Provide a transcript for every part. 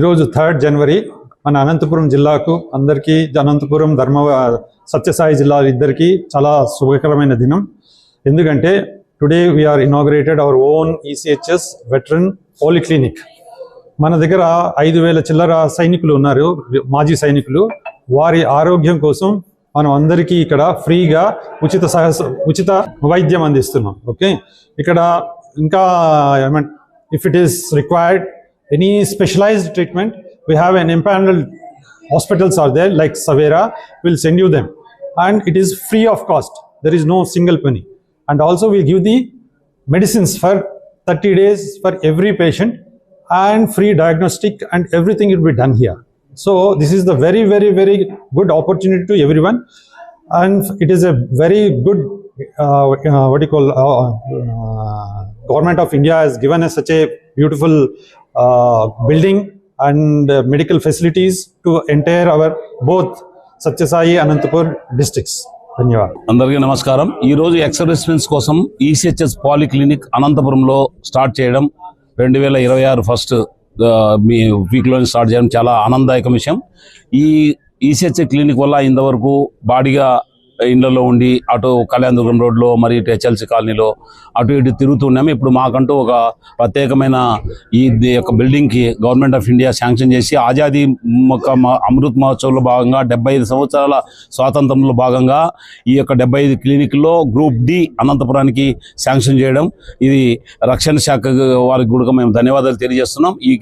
ఈరోజు 3rd జనవరి మన అనంతపురం జిల్లాకు అందరికీ అనంతపురం సత్యసాయి జిల్లా ఇద్దరికి చాలా శుభకరమైన దినం. ఎందుకంటే today we are inaugurated our own ECHS veteran polyclinic. మన దగ్గర 5,000 చిల్లర సైనికులు ఉన్నారు, మాజీ సైనికులు. వారి ఆరోగ్యం కోసం మనం అందరికీ ఇక్కడ ఫ్రీగా ఉచిత వైద్యం అందిస్తున్నాం. ఓకే, ఇక్కడ ఇంకా if it is required any specialized treatment, we have an empaneled hospitals are there like Savera, we'll send you them, and it is free of cost. There is no single penny. And also we give the medicines for 30 days for every patient, and free diagnostic and everything will be done here. So this is the very good opportunity to everyone, and it is a very good government of India has given us such a beautiful building and medical facilities to entire our both Satyasai Anantapur districts. ధన్యవాదాలు. అందరికీ నమస్కారం. ఈ రోజు exercise కోసం ECHS polyclinic అనంతపురంలో start చేయడం 2026 first మీ వీక్లో start చేయడం చాలా ఆనందదాయక విషయం. ఈ ఈసీహెచ్ఎస్ క్లినిక్ వల్ల ఇంతవరకు బాడీగా ఇళ్లలో ఉండి అటు కళ్యాణదుర్గం రోడ్లో మరి ఇటు హెచ్ఎల్సి కాలనీలో అటు ఇటు తిరుగుతున్నాము. ఇప్పుడు మాకంటూ ఒక ప్రత్యేకమైన ఈ యొక్క బిల్డింగ్కి గవర్నమెంట్ ఆఫ్ ఇండియా శాంక్షన్ చేసి ఆజాదీ అమృత్ మహోత్సవంలో భాగంగా 75 సంవత్సరాల స్వాతంత్రంలో భాగంగా ఈ యొక్క 75 క్లినిక్లో గ్రూప్ డి అనంతపురానికి శాంక్షన్ చేయడం, ఇది రక్షణ శాఖ వారికి కూడా మేము ధన్యవాదాలు తెలియజేస్తున్నాం. ఈ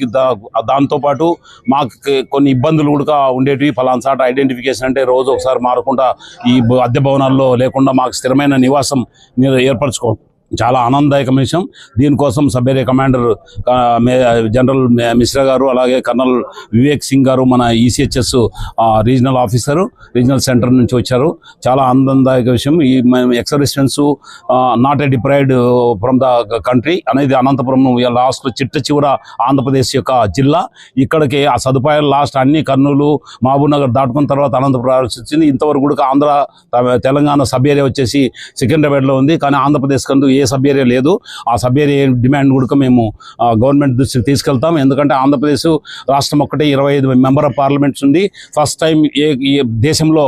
దాంతోపాటు మాకు కొన్ని ఇబ్బందులు కూడా ఉండేటివి. ఫలానా సాట ఐడెంటిఫికేషన్ అంటే రోజు ఒకసారి మారకుండా ఈ అద్దె భవనాల్లో లేకుండా మాకు స్థిరమైన నివాసం ఏర్పరచుకోవడం చాలా ఆనందదాయక విషయం. దీనికోసం sub area commander general Mishra గారు, అలాగే కర్నల్ వివేక్ సింగ్ గారు, మన ECHS regional officer regional centre నుంచి వచ్చారు. చాలా ఆనందదాయక విషయం. ఈ X-residence not a deprived from the country అనేది అనంతపురం లాస్ట్ చిట్ట ఆంధ్రప్రదేశ్ యొక్క జిల్లా. ఇక్కడికి ఆ సదుపాయాలు లాస్ట్ అన్ని కర్నూలు మహబూబ్ నగర్ దాటుకున్న తర్వాత అనంతపురం వచ్చింది. ఇంతవరకు కూడా ఆంధ్ర తెలంగాణ సబ్ ఏరియా వచ్చేసి సికింద్రాబాద్లో ఉంది, కానీ ఆంధ్రప్రదేశ్ కంటూ ఏ సబ్ ఏరియా లేదు. ఆ సబ్ ఏరియా డిమాండ్ కూడా మేము గవర్నమెంట్ దృష్టికి తీసుకెళ్తాం. ఎందుకంటే ఆంధ్రప్రదేశ్ రాష్ట్రం ఒక్కటే 25 మెంబర్ ఆఫ్ పార్లమెంట్స్ ఉంది. ఫస్ట్ టైం ఏ దేశంలో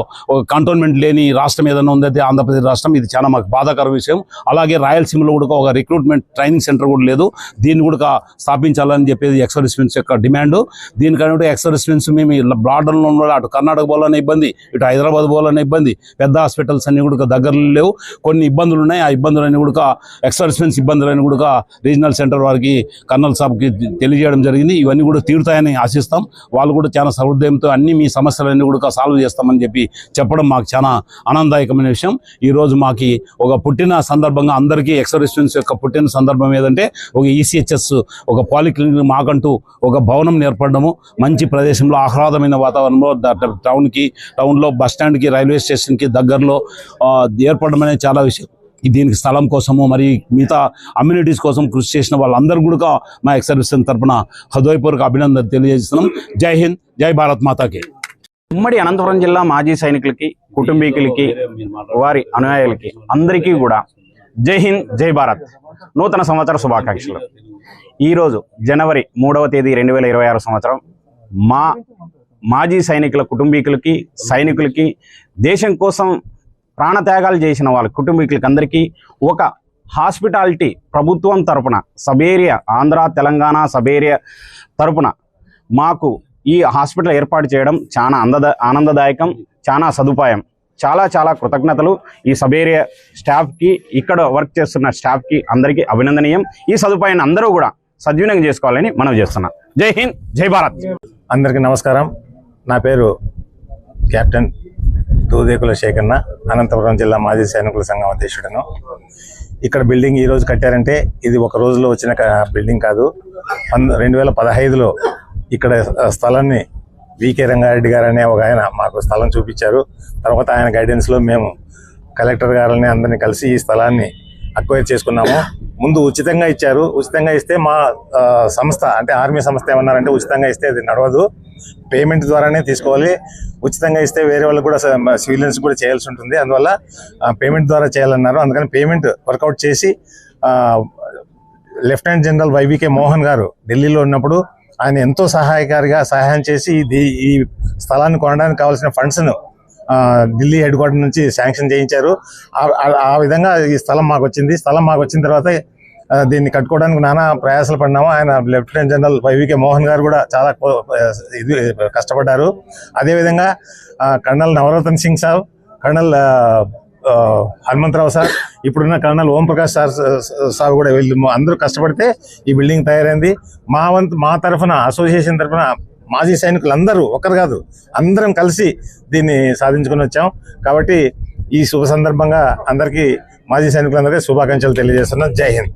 కంటోన్మెంట్ లేని రాష్ట్రం ఏదైనా ఉందంటే ఆంధ్రప్రదేశ్ రాష్ట్రం. ఇది చాలా మాకు బాధాకర విషయం. అలాగే రాయలసీమలో కూడా ఒక రిక్రూట్మెంట్ ట్రైనింగ్ సెంటర్ కూడా లేదు. దీన్ని కూడా స్థాపించాలని చెప్పేది ఎక్స్-రెసిడెన్స్ యొక్క డిమాండ్. దీనికంటే ఎక్స్-రెసిడెన్స్ మేము బార్డర్లో ఉన్న అటు కర్ణాటక పోవాలనే ఇబ్బంది, ఇటు హైదరాబాద్ పోవాలనే ఇబ్బంది, పెద్ద హాస్పిటల్స్ అన్ని కూడా దగ్గరలో లేవు. కొన్ని ఇబ్బందులు ఉన్నాయి. ఆ ఇబ్బందులన్నీ కూడా ఎక్స్-రెసిడెన్స్ ఇబ్బందులని కూడా రీజనల్ సెంటర్ వారికి కర్నల్ సాబ్కి తెలియజేయడం జరిగింది. ఇవన్నీ కూడా తీరుతాయని ఆశిస్తాం. వాళ్ళు కూడా చాలా సహృదయంతో అన్ని మీ సమస్యలన్నీ కూడా సాల్వ్ చేస్తామని చెప్పడం మాకు చాలా ఆనందదాయకమైన విషయం. ఈరోజు మాకు ఒక పుట్టిన సందర్భంగా అందరికీ ఎక్స్-రెసిడెన్స్ యొక్క పుట్టిన సందర్భం ఏదంటే ఒక ఈసీహెచ్ఎస్ ఒక పాలిక్లినిక్ మాకంటూ ఒక భవనం ఏర్పడము, మంచి ప్రదేశంలో ఆహ్లాదమైన వాతావరణంలో టౌన్లో బస్ స్టాండ్కి రైల్వే స్టేషన్కి దగ్గరలో ఏర్పడడం అనేది చాలా విషయం. దీనికి స్థలం కోసము మరి మిగతా అమ్యూనిటీస్ కోసం కృషి చేసిన వాళ్ళందరూ కూడా మా ఎక్స్-రెసిడెన్స్ తరఫున హృదయపూర్వక అభినందనలు తెలియజేస్తున్నాం. జై హింద్, జై భారత్ మాతాకి. ఉమ్మడి అనంతపురం జిల్లా మాజీ సైనికులకి, కుటుంబీకులకి, వారి అనుయాయులకి అందరికీ కూడా జై హింద్, జై భారత్, నూతన సంవత్సర శుభాకాంక్షలు. ఈరోజు జనవరి 3వ తేదీ 2026 సంవత్సరం మా మాజీ సైనికుల కుటుంబీకులకి, సైనికులకి, దేశం కోసం ప్రాణత్యాగాలు చేసిన వాళ్ళ కుటుంబీకులకి అందరికీ ఒక హాస్పిటాలిటీ ప్రభుత్వం తరపున sub area Andhra Telangana sub area తరపున మాకు ఈ హాస్పిటల్ ఏర్పాటు చేయడం చాలా ఆనందదాయకం, చాలా సదుపాయం. చాలా కృతజ్ఞతలు ఈ సబ్ ఏరియా స్టాఫ్కి, ఇక్కడ వర్క్ చేస్తున్న స్టాఫ్కి అందరికీ అభినందనీయం. ఈ సదుపాయాన్ని అందరూ కూడా సద్వినియోగం చేసుకోవాలని మనం చేస్తున్నాం. జై హింద్, జై భారత్. అందరికీ నమస్కారం. నా పేరు కెప్టెన్ దూదేకుల శేఖర్న, అనంతపురం జిల్లా మాజీ సైనికుల సంఘం అధ్యక్షుడను. ఇక్కడ బిల్డింగ్ ఈరోజు కట్టారంటే ఇది ఒక రోజులో వచ్చిన బిల్డింగ్ కాదు. 2015లో ఇక్కడ స్థలాన్ని వికే రంగారెడ్డి గారు అనే ఒక ఆయన మాకు స్థలం చూపించారు. తర్వాత ఆయన గైడెన్స్లో మేము కలెక్టర్ గారిని అందరినీ కలిసి ఈ స్థలాన్ని అక్వైర్ చేసుకున్నాము. ముందు ఉచితంగా ఇచ్చారు. ఉచితంగా ఇస్తే మా సంస్థ అంటే ఆర్మీ సంస్థ ఏమన్నారంటే ఉచితంగా ఇస్తే అది నడవదు, పేమెంట్ ద్వారానే తీసుకోవాలి. ఉచితంగా ఇస్తే వేరే వాళ్ళకి కూడా సివిలియన్స్ కూడా చేయాల్సి ఉంటుంది, అందువల్ల పేమెంట్ ద్వారా చేయాలన్నారు. అందుకని పేమెంట్ వర్కౌట్ చేసి లెఫ్టినెంట్ జనరల్ వైవికే మోహన్ గారు ఢిల్లీలో ఉన్నప్పుడు ఆయన ఎంతో సహాయం చేసి ఈ స్థలాన్ని కొనడానికి కావాల్సిన ఫండ్స్ను ఢిల్లీ హెడ్ క్వార్టర్ నుంచి శాంక్షన్ చేయించారు. ఆ విధంగా ఈ స్థలం మాకు వచ్చింది. స్థలం మాకు వచ్చిన తర్వాత దీన్ని కట్టుకోవడానికి నానా ప్రయాసాలు పడినాము. ఆయన లెఫ్టినెంట్ జనరల్ వైవికే మోహన్ గారు కూడా చాలా కష్టపడ్డారు. అదేవిధంగా కర్నల్ నవరత్న సింగ్ సాబ్, కర్నల్ హనుమంతరావు సార్, ఇప్పుడున్న కర్నల్ ఓం ప్రకాష్ సార్ కూడా వీళ్ళు అందరూ కష్టపడితే ఈ బిల్డింగ్ తయారైంది. మా తరఫున అసోసియేషన్ తరఫున మాజీ సైనికులు అందరూ, ఒకరు కాదు అందరం కలిసి దీన్ని సాధించుకొని వచ్చాం. కాబట్టి ఈ శుభ సందర్భంగా అందరికీ మాజీ సైనికులందరికీ శుభాకాంక్షలు తెలియజేస్తున్నాం. జై హింద్.